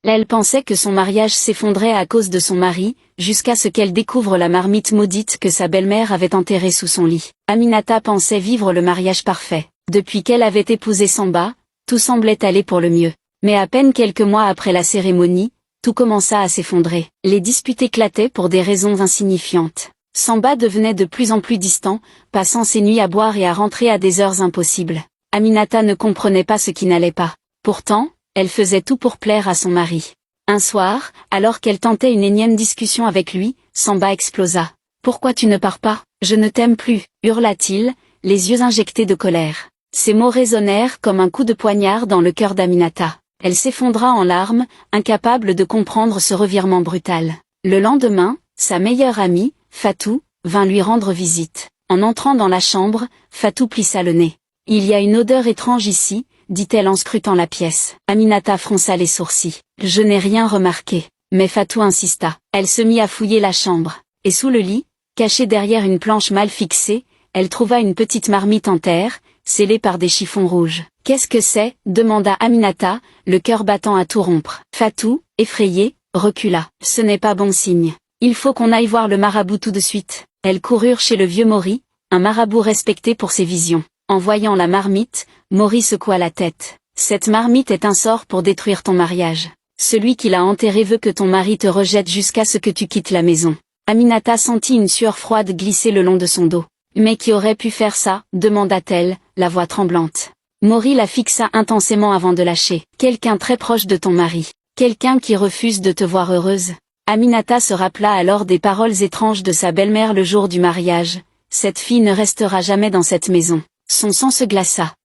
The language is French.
Elle pensait que son mariage s'effondrait à cause de son mari, jusqu'à ce qu'elle découvre la marmite maudite que sa belle-mère avait enterrée sous son lit. Aminata pensait vivre le mariage parfait. Depuis qu'elle avait épousé Samba, tout semblait aller pour le mieux. Mais à peine quelques mois après la cérémonie, tout commença à s'effondrer. Les disputes éclataient pour des raisons insignifiantes. Samba devenait de plus en plus distant, passant ses nuits à boire et à rentrer à des heures impossibles. Aminata ne comprenait pas ce qui n'allait pas. Pourtant, elle faisait tout pour plaire à son mari. Un soir, alors qu'elle tentait une énième discussion avec lui, Samba explosa. « Pourquoi tu ne pars pas? Je ne t'aime plus » hurla-t-il, les yeux injectés de colère. Ces mots résonnèrent comme un coup de poignard dans le cœur d'Aminata. Elle s'effondra en larmes, incapable de comprendre ce revirement brutal. Le lendemain, sa meilleure amie, Fatou, vint lui rendre visite. En entrant dans la chambre, Fatou plissa le nez. « Il y a une odeur étrange ici », dit-elle en scrutant la pièce. Aminata fronça les sourcils. « Je n'ai rien remarqué. » Mais Fatou insista. Elle se mit à fouiller la chambre. Et sous le lit, cachée derrière une planche mal fixée, elle trouva une petite marmite en terre, scellée par des chiffons rouges. « Qu'est-ce que c'est ?» demanda Aminata, le cœur battant à tout rompre. Fatou, effrayée, recula. « Ce n'est pas bon signe. Il faut qu'on aille voir le marabout tout de suite. » Elles coururent chez le vieux Mori, un marabout respecté pour ses visions. En voyant la marmite, Mori secoua la tête. « Cette marmite est un sort pour détruire ton mariage. Celui qui l'a enterré veut que ton mari te rejette jusqu'à ce que tu quittes la maison. » Aminata sentit une sueur froide glisser le long de son dos. « Mais qui aurait pu faire ça ?» demanda-t-elle, la voix tremblante. Mori la fixa intensément avant de lâcher. « Quelqu'un très proche de ton mari. Quelqu'un qui refuse de te voir heureuse. » Aminata se rappela alors des paroles étranges de sa belle-mère le jour du mariage. « Cette fille ne restera jamais dans cette maison. » Son sang se glaça.